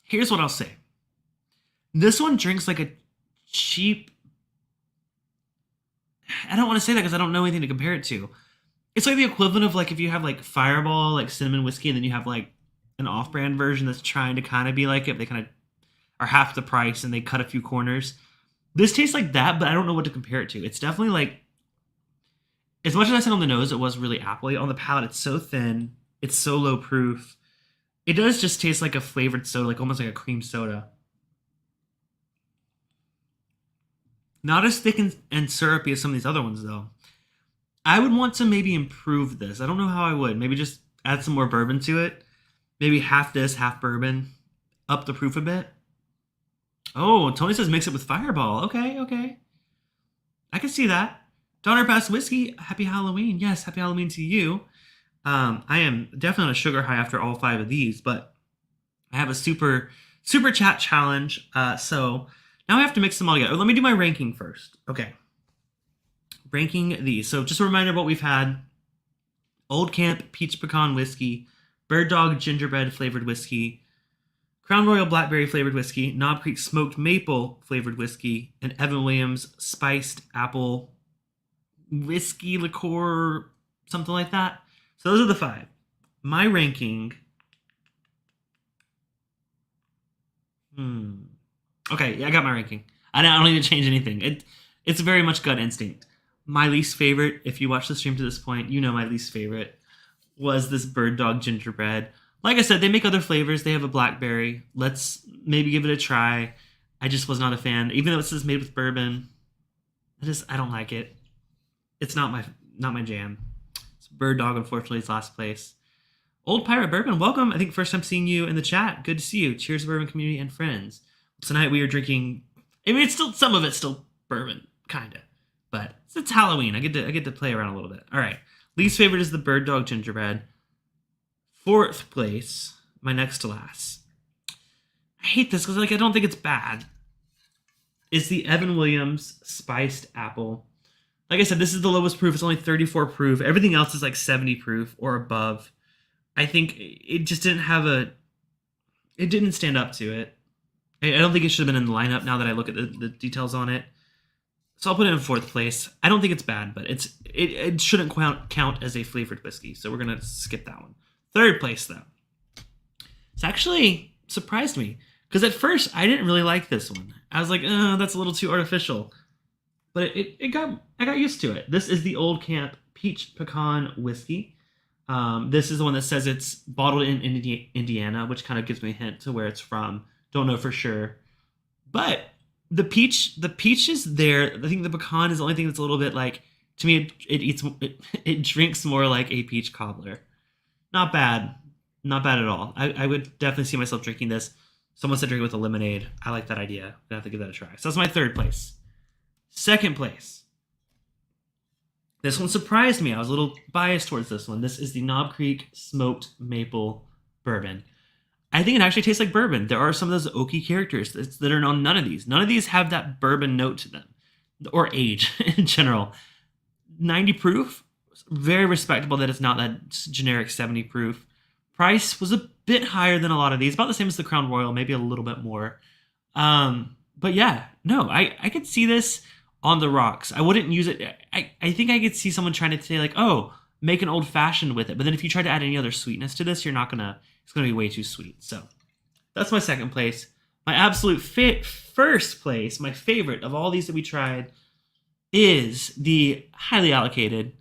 Here's what I'll say. This one drinks like a cheap... I don't want to say that because I don't know anything to compare it to. It's like the equivalent of like if you have like Fireball, like cinnamon whiskey, and then you have like an off-brand version that's trying to kind of be like it. They kind of are half the price and they cut a few corners. This tastes like that, but I don't know what to compare it to. It's definitely like, as much as I said on the nose, it was really appley. On the palate, it's so thin. It's so low proof. It does just taste like a flavored soda, like almost like a cream soda. Not as thick and syrupy as some of these other ones, though. I would want to maybe improve this. I don't know how I would. Maybe just add some more bourbon to it. Maybe half this, half bourbon. Up the proof a bit. Oh, Tony says mix it with Fireball. Okay. I can see that. Donner Pass Whiskey, happy Halloween. Yes, happy Halloween to you. I am definitely on a sugar high after all 5 of these, but I have a super chat challenge. So now I have to mix them all together. Let me do my ranking first. Okay. Ranking these. So just a reminder of what we've had. Old Camp Peach Pecan Whiskey, Bird Dog Gingerbread Flavored Whiskey, Crown Royal Blackberry Flavored Whiskey, Knob Creek Smoked Maple Flavored Whiskey, and Evan Williams Spiced Apple Whiskey Liqueur, something like that. So those are the 5. My ranking. Okay, yeah, I got my ranking. I don't need to change anything. It's very much gut instinct. My least favorite, if you watch the stream to this point, you know my least favorite, was this Bird Dog Gingerbread. Like I said, they make other flavors. They have a blackberry. Let's maybe give it a try. I just was not a fan. Even though it says made with bourbon, I don't like it. It's not my jam. So Bird Dog, unfortunately, is last place. Old Pirate Bourbon, welcome. I think first time seeing you in the chat. Good to see you. Cheers, bourbon community and friends. Tonight we are drinking. I mean, it's still some of it's still bourbon, kinda, but it's Halloween. I get to play around a little bit. All right. Least favorite is the Bird Dog Gingerbread. 4th place, my next to last. I hate this because I don't think it's bad. Is the Evan Williams Spiced Apple. Like I said, this is the lowest proof. It's only 34 proof. Everything else is like 70 proof or above. I think it just didn't it didn't stand up to it. I don't think it should have been in the lineup now that I look at the details on it. So I'll put it in 4th place. I don't think it's bad, but it shouldn't count as a flavored whiskey. So we're going to skip that one. 3rd place, though. It's actually surprised me. Because at first, I didn't really like this one. I was like, that's a little too artificial. But I got used to it. This is the Old Camp Peach Pecan Whiskey. This is the one that says it's bottled in Indiana, which kind of gives me a hint to where it's from. Don't know for sure. But the peach is there. I think the pecan is the only thing that's a little bit like, to me, it drinks more like a peach cobbler. Not bad. Not bad at all. I would definitely see myself drinking this. Someone said drink it with a lemonade. I like that idea. I'm gonna have to give that a try. So that's my third place. Second place. This one surprised me. I was a little biased towards this one. This is the Knob Creek Smoked Maple Bourbon. I think it actually tastes like bourbon. There are some of those oaky characters that are on none of these. None of these have that bourbon note to them, or age in general. 90 proof, very respectable that it's not that generic 70 proof. Price was a bit higher than a lot of these, about the same as the Crown Royal, maybe a little bit more. But yeah, no, I could see this on the rocks. I wouldn't use it. I think I could see someone trying to say like, oh, make an old fashioned with it. But then if you try to add any other sweetness to this, it's gonna be way too sweet. So that's my second place. My absolute first place, my favorite of all these that we tried, is the highly allocated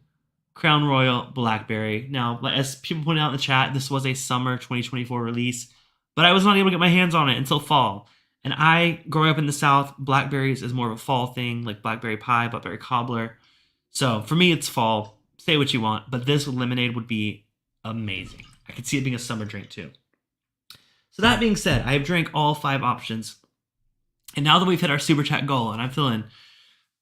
Crown Royal Blackberry. Now, as people pointed out in the chat, this was a summer 2024 release, but I was not able to get my hands on it until fall. And I, growing up in the South, blackberries is more of a fall thing, like blackberry pie, blackberry cobbler. So for me, it's fall. Say what you want, but this with lemonade would be amazing. I could see it being a summer drink too. So that being said, I have drank all 5 options. And now that we've hit our super chat goal and I'm feeling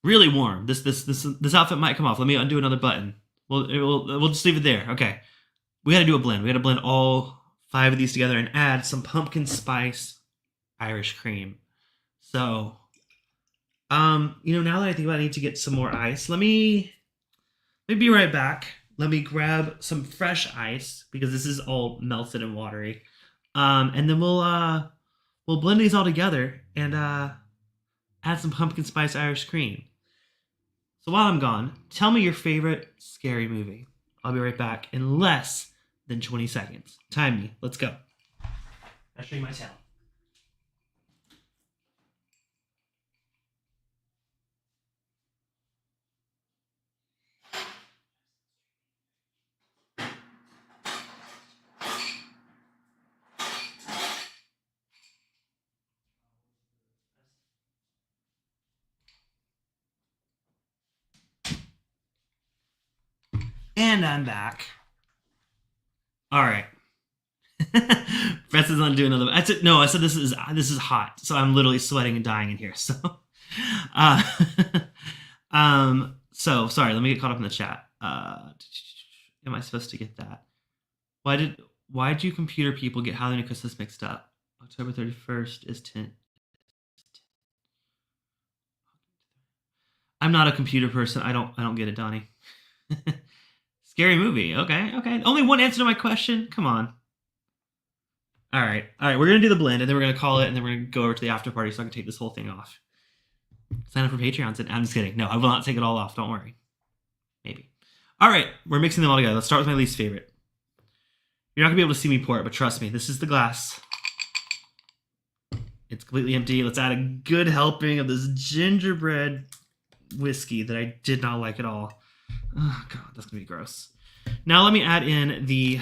really warm, this outfit might come off. Let me undo another button. We'll just leave it there. Okay. We got to do a blend. We got to blend all 5 of these together and add some pumpkin spice Irish cream. So, now that I think about it, I need to get some more ice. Let me be right back. Let me grab some fresh ice because this is all melted and watery. And then we'll blend these all together and add some pumpkin spice Irish cream. So while I'm gone, tell me your favorite scary movie. I'll be right back in less than 20 seconds. Time me. Let's go. I'll show you my talent. And I'm back. All right. Francis on doing another. I said this is hot, so I'm literally sweating and dying in here. So, so sorry. Let me get caught up in the chat. Am I supposed to get that? Why do computer people get Halloween and Christmas mixed up? October 31st is 10. I'm not a computer person. I don't get it, Donnie. Scary movie. Okay. Only one answer to my question. Come on. All right. We're gonna do the blend, and then we're gonna call it, and then we're gonna go over to the after party, so I can take this whole thing off. Sign up for Patreon. I'm just kidding. No, I will not take it all off. Don't worry. Maybe. All right. We're mixing them all together. Let's start with my least favorite. You're not gonna be able to see me pour it, but trust me, this is the glass. It's completely empty. Let's add a good helping of this gingerbread whiskey that I did not like at all. Oh, God, that's going to be gross. Now let me add in the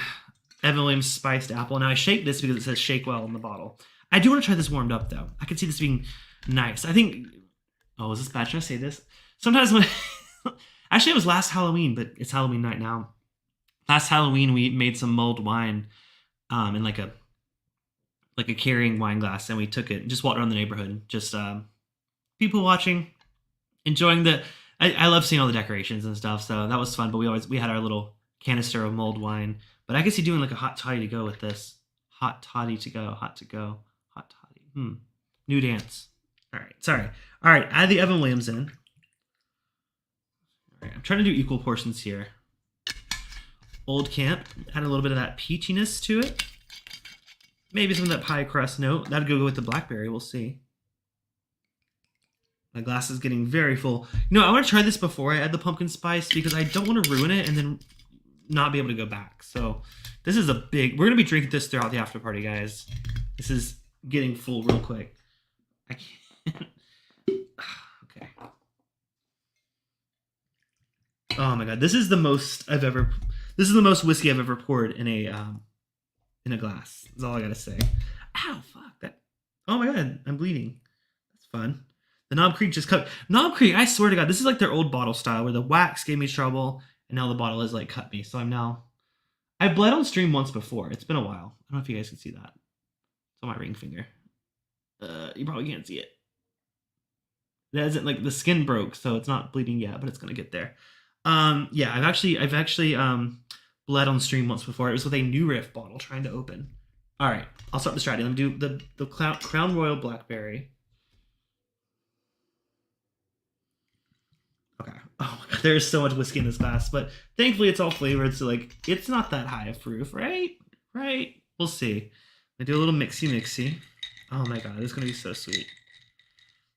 Evan Williams spiced apple. Now I shake this because it says shake well in the bottle. I do want to try this warmed up, though. I could see this being nice. I think... Oh, is this bad? Should I say this? Sometimes when... Actually, it was last Halloween, but it's Halloween night now. Last Halloween, we made some mulled wine in like a carrying wine glass, and we took it and just walked around the neighborhood. Just people watching, enjoying the... I love seeing all the decorations and stuff, so that was fun. But we had our little canister of mulled wine. But I could see doing like a hot toddy to go with this. Hot toddy to go. Hot toddy. New dance. All right. Sorry. All right. Add the Evan Williams in. All right. I'm trying to do equal portions here. Old Camp. Add a little bit of that peachiness to it. Maybe some of that pie crust note. That'd go with the blackberry. We'll see. My glass is getting very full. I want to try this before I add the pumpkin spice because I don't want to ruin it and then not be able to go back. So this is we're going to be drinking this throughout the after party, guys. This is getting full real quick. I can't. Okay. Oh my God. This is the most whiskey I've ever poured in a glass. That's all I got to say. Ow, fuck that. Oh my God. I'm bleeding. That's fun. The Knob Creek just cut. Knob Creek, I swear to God, this is like their old bottle style where the wax gave me trouble and now the bottle has like cut me. So I I bled on stream once before. It's been a while. I don't know if you guys can see that. It's on my ring finger. You probably can't see it. That isn't like the skin broke, so it's not bleeding yet, but it's gonna get there. Yeah, I've actually bled on stream once before. It was with a New Riff bottle trying to open. All right, I'll start the strategy. Let me do the Crown Royal Blackberry. Okay. Oh my god, there's so much whiskey in this glass, but thankfully it's all flavored, so like it's not that high of proof, right? Right? We'll see. I do a little mixy. Oh my god, this is gonna be so sweet.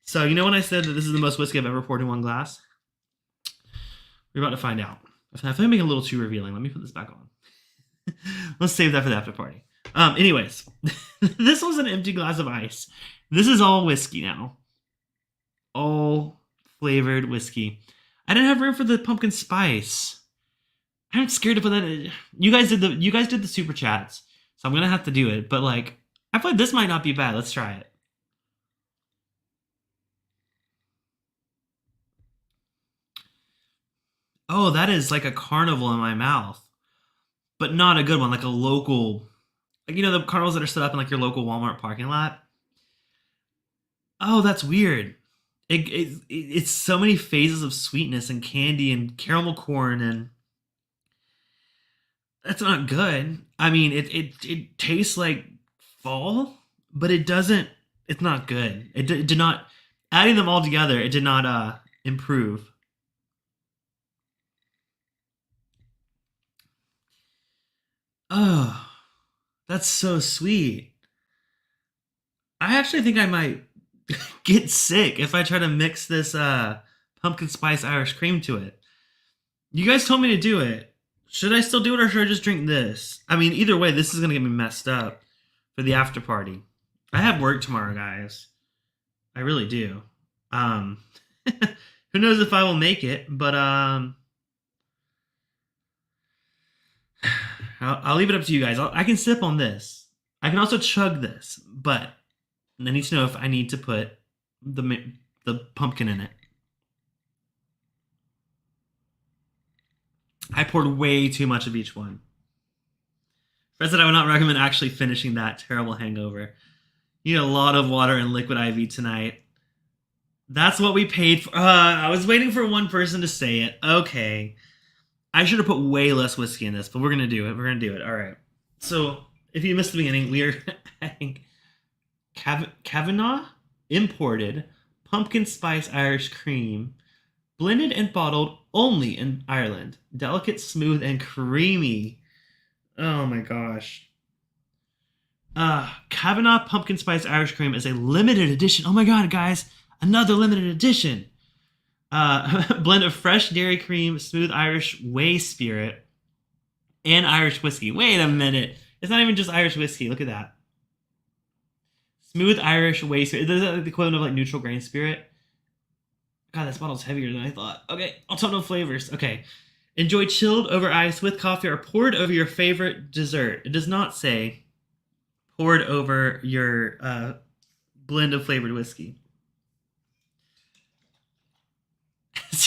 So you know when I said that this is the most whiskey I've ever poured in one glass? We're about to find out. I feel like I'm making a little too revealing. Let me put this back on. Let's save that for the after party. Anyways, this was an empty glass of ice. This is all whiskey now. All flavored whiskey. I didn't have room for the pumpkin spice. I'm scared to put that in. You guys did the super chats, so I'm gonna have to do it. But like, I feel like this might not be bad. Let's try it. Oh, that is like a carnival in my mouth, but not a good one. Like a local, like the carnivals that are set up in like your local Walmart parking lot. Oh, that's weird. It's so many phases of sweetness and candy and caramel corn, and that's not good. I mean, it tastes like fall, but it doesn't. It's not good. It did not. Adding them all together, it did not improve. Oh, that's so sweet. I actually think I might get sick if I try to mix this pumpkin spice Irish cream to it. You guys told me to do it. Should I still do it or should I just drink this? I mean, either way, this is gonna get me messed up for the after party. I have work tomorrow, guys. I really do. Um, who knows if I will make it? But I'll leave it up to you guys. I can sip on this. I can also chug this, but I need to know if I need to put the pumpkin in it. I poured way too much of each one. Fred said I would not recommend actually finishing that terrible hangover. You need a lot of water and liquid IV tonight. That's what we paid for. I was waiting for one person to say it. Okay. I should have put way less whiskey in this, but we're going to do it. We're going to do it. All right. So, if you missed the beginning, we are adding Kavanaugh imported pumpkin spice Irish cream, blended and bottled only in Ireland. Delicate, smooth, and creamy. Oh my gosh. Kavanaugh pumpkin spice Irish cream is a limited edition. Oh my god, guys. Another limited edition. Blend of fresh dairy cream, smooth Irish whey spirit, and Irish whiskey. Wait a minute. It's not even just Irish whiskey. Look at that. Smooth Irish whey spirit. Is that the equivalent of like neutral grain spirit? God, this bottle's heavier than I thought. Okay, autumnal flavors. Okay. Enjoy chilled over ice with coffee or poured over your favorite dessert. It does not say poured over your blend of flavored whiskey.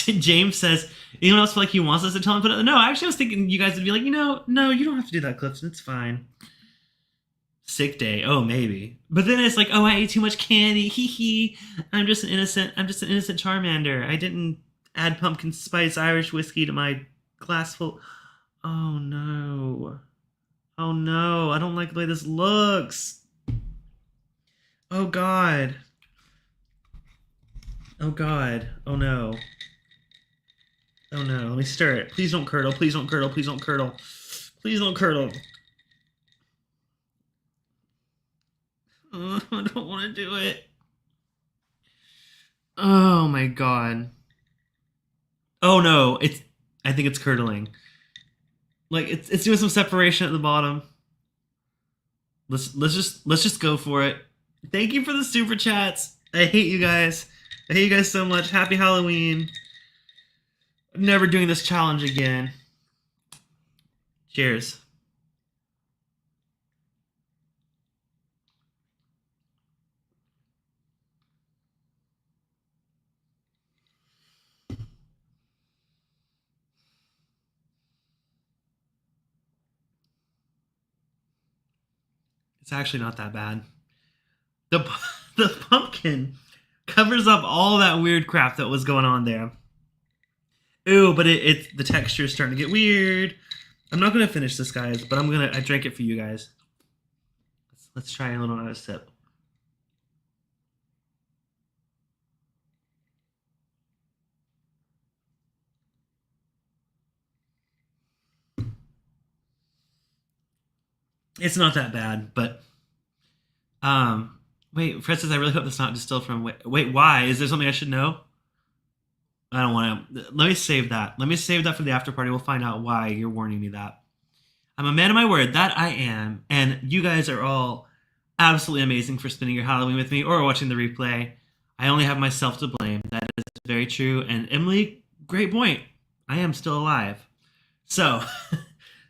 James says, anyone else feel like he wants us to tell him put it? No, actually I was thinking you guys would be like, no, you don't have to do that, Clifton. It's fine. Sick day. Oh, maybe. But then it's like, oh, I ate too much candy. Hee hee. I'm just an innocent Charmander. I didn't add pumpkin spice Irish whiskey to my glass full. Oh no. Oh no. I don't like the way this looks. Oh god. Oh god. Oh no. Oh no. Let me stir it. Please don't curdle. Please don't curdle. Please don't curdle. Please don't curdle. I don't want to do it. Oh my god. Oh no, I think it's curdling. Like it's doing some separation at the bottom. Let's just go for it. Thank you for the super chats. I hate you guys. I hate you guys so much. Happy Halloween. I'm never doing this challenge again. Cheers. It's actually not that bad. The the pumpkin covers up all that weird crap that was going on there. Ooh, but it's the texture is starting to get weird. I'm not gonna finish this, guys, but I drank it for you guys. Let's try a little another sip. It's not that bad, but wait, Francis, I really hope that's not distilled from. Wait, why? Is there something I should know? I don't want to. Let me save that. Let me save that for the after party. We'll find out why you're warning me that. I'm a man of my word. That I am. And you guys are all absolutely amazing for spending your Halloween with me or watching the replay. I only have myself to blame. That is very true. And Emily, great point. I am still alive. So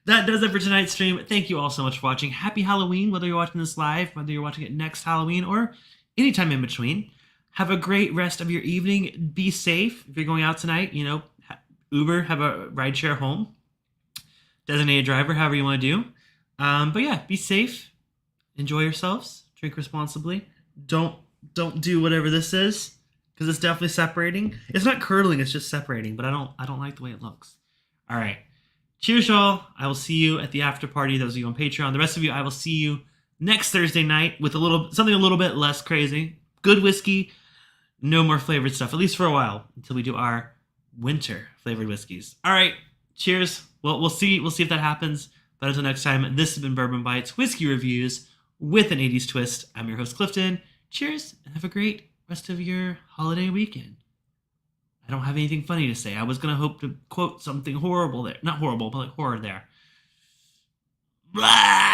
that does it for tonight's stream. Thank you all so much for watching. Happy Halloween, whether you're watching this live, whether you're watching it next Halloween, or anytime in between. Have a great rest of your evening. Be safe. If you're going out tonight, Uber, have a rideshare home. Designated driver, however you want to do. But yeah, be safe. Enjoy yourselves. Drink responsibly. Don't do whatever this is, because it's definitely separating. It's not curdling, it's just separating, but I don't like the way it looks. All right. Cheers, y'all. I will see you at the after party. Those of you on Patreon. The rest of you, I will see you next Thursday night with something a little bit less crazy. Good whiskey. No more flavored stuff, at least for a while, until we do our winter flavored whiskeys. All right. Cheers. Well, we'll see if that happens. But until next time, this has been Bourbon Bites Whiskey Reviews with an 80s twist. I'm your host, Clifton. Cheers, and have a great rest of your holiday weekend. I don't have anything funny to say. I was going to hope to quote something horrible there. Not horrible, but like horror there. Blah!